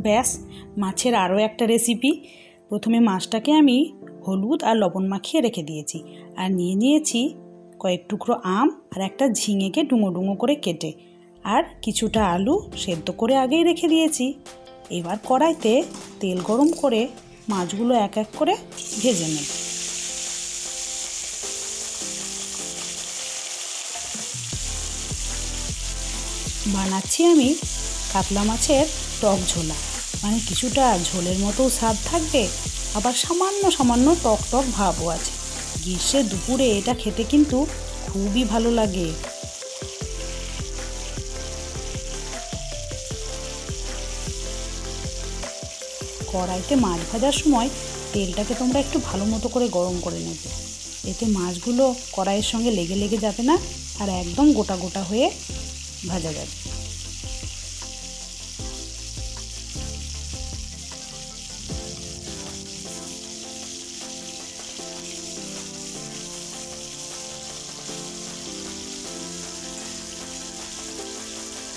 ব্যাস, মাছের আরও একটা রেসিপি। প্রথমে মাছটাকে আমি হলুদ আর লবণ মাখিয়ে রেখে দিয়েছি, আর নিয়ে নিয়েছি কয়েক টুকরো আম আর একটা ঝিঙেকে ডুমো ডুমো করে কেটে, আর কিছুটা আলু সেদ্ধ করে আগেই রেখে দিয়েছি। এবার কড়াইতে তেল গরম করে মাছগুলো এক এক করে ভেজে নেব। বানাচ্ছি আমি কাতলা মাছের টক ঝোলা, মানে কিছুটা ঝোলের মতো স্বাদ থাকবে, আবার সামান্য সামান্য টক টক ভাবও আছে। গ্রীষ্মের দুপুরে এটা খেতে কিন্তু খুবই ভালো লাগে। কড়াইতে মাছ ভাজার সময় তেলটাকে তোমরা একটু ভালো মতো করে গরম করে নেবে, এতে মাছগুলো কড়াইয়ের সঙ্গে লেগে লেগে যাবে না, আর একদম গোটা গোটা হয়ে ভাজা যাবে।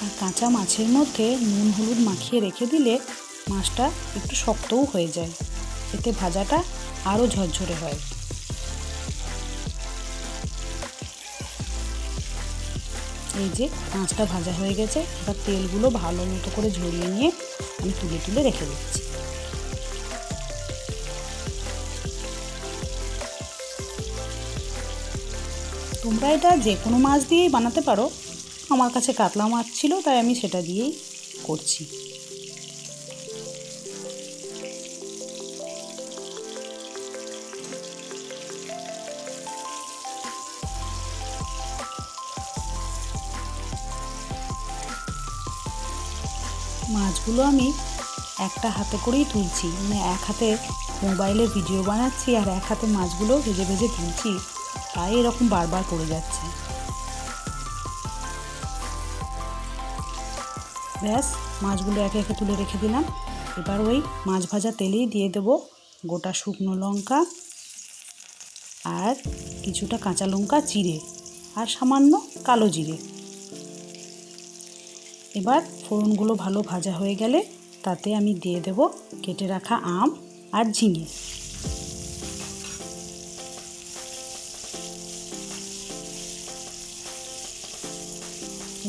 আর কাঁচা মাছের মধ্যে নুন হলুদ মাখিয়ে রেখে দিলে মাছটা একটু শক্তও হয়ে যায়, এতে ভাজাটা আরও ঝরঝরে হয়। এই যে মাছটা ভাজা হয়ে গেছে, এবার তেলগুলো ভালো মতো করে ঝরিয়ে নিয়ে আমি তুলে তুলে রেখে দিচ্ছি। তোমরা এটা যে কোনো মাছ দিয়েই বানাতে পারো, আমার কাছে কাতলা মাছ ছিল তাই আমি সেটা দিয়েই করছি। মাছগুলো আমি একটা হাতে করেই তুলছি, মানে এক হাতে মোবাইলে ভিডিও বানাচ্ছি আর এক হাতে মাছগুলো ভেজে ভেজে তুলছি, তাই এরকম বারবার পড়ে যাচ্ছে। ব্যাস, মাছগুলো একে একে তুলে রেখে দিলাম। এবার ওই মাছ ভাজা তেলেই দিয়ে দেব গোটা শুকনো লঙ্কা আর কিছুটা কাঁচা লঙ্কা চিড়ে আর সামান্য কালো জিরে। এবার ফোড়নগুলো ভালো ভাজা হয়ে গেলে তাতে আমি দিয়ে দেব কেটে রাখা আম আর ঝিঙে।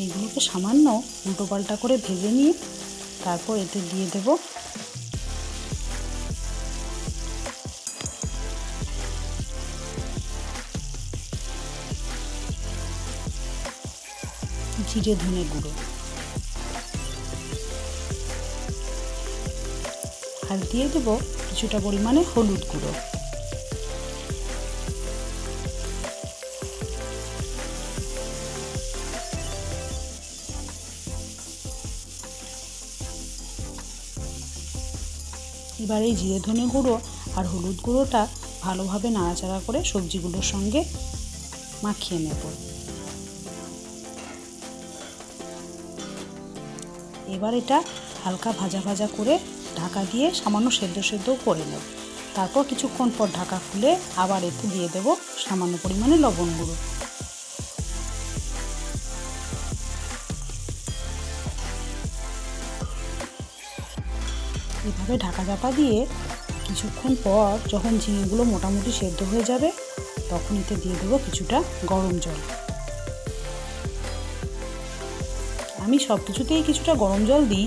এইগুলোকে সামান্য উল্টোপাল্টা করে ভেজে নিয়ে তারপর এতে দিয়ে দেব জিরে ধনে গুঁড়ো, আর দিয়ে দেব কিছুটা পরিমাণে হলুদ গুঁড়ো। এবার এই জিরে ধনে গুঁড়ো আর হলুদ গুঁড়োটা ভালোভাবে নাড়াচাড়া করে সবজিগুলোর সঙ্গে মাখিয়ে নেব। এবার এটা হালকা ভাজা ভাজা করে ঢাকা দিয়ে সামান্য সেদ্ধ করে নেব। তারপর কিছুক্ষণ পর ঢাকা খুলে আবার এতে দিয়ে দেব সামান্য পরিমাণে লবণ গুঁড়ো। এভাবে ঢাকা চাপা দিয়ে কিছুক্ষণ পর যখন ঝিঙেগুলো মোটামুটি সেদ্ধ হয়ে যাবে তখন এতে দিয়ে দেবো কিছুটা গরম জল। আমি সব কিছুতেই কিছুটা গরম জল দিই,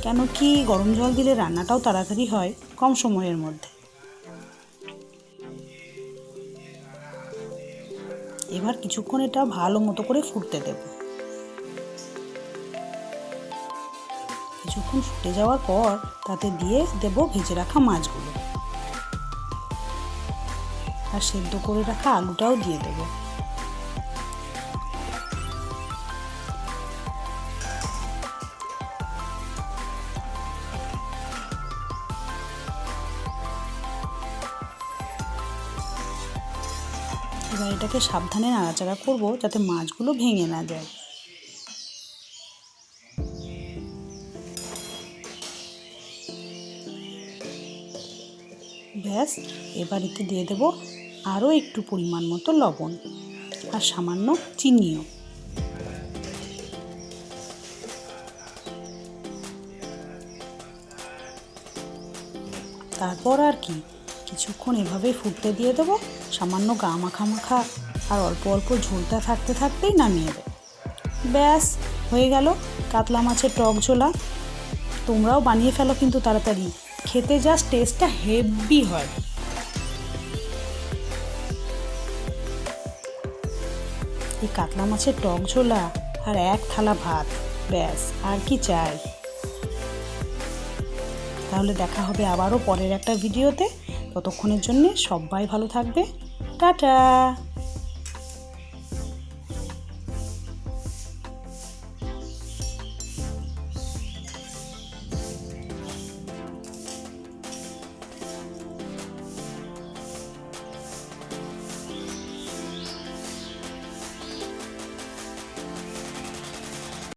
কেন কি গরম জল দিলে রান্নাটাও তাড়াতাড়ি হয় কম সময়ের মধ্যে। এবার কিছুক্ষণ এটা ভালো মতো করে ফুটতে দেব। কিছুক্ষণ ফুটে যাওয়ার পর তাতে দিয়ে দেব ভেজে রাখা মাছগুলো, আর সেদ্ধ করে রাখা আলুটাও দিয়ে দেব। এবার এটাকে সাবধানে নাড়াচাড়া করব যাতে মাছগুলো ভেঙে না যায়। ব্যাস, এবার এতে দিয়ে দেব আরও একটু পরিমাণ মতো লবণ আর সামান্য চিনিও। তারপর আর কি কিছুক্ষণ এভাবেই ফুটতে দিয়ে দেবো, সামান্য গা মাখা মাখা আর অল্প অল্প ঝোলটা থাকতে থাকতেই নামিয়ে দেবো। ব্যাস হয়ে গেল কাতলা মাছের টক ঝোলা। তোমরাও বানিয়ে ফেলো কিন্তু তাড়াতাড়ি, খেতে জাস্ট টেস্টটা হেভি হয়। এই কাতলা মাছের টক ঝোলা আর এক থালা ভাত, ব্যাস আর কি চাই। তাহলে দেখা হবে আবারও পরের একটা ভিডিওতে। ততক্ষণের জন্যে সবাই ভালো থাকবে। টাটা।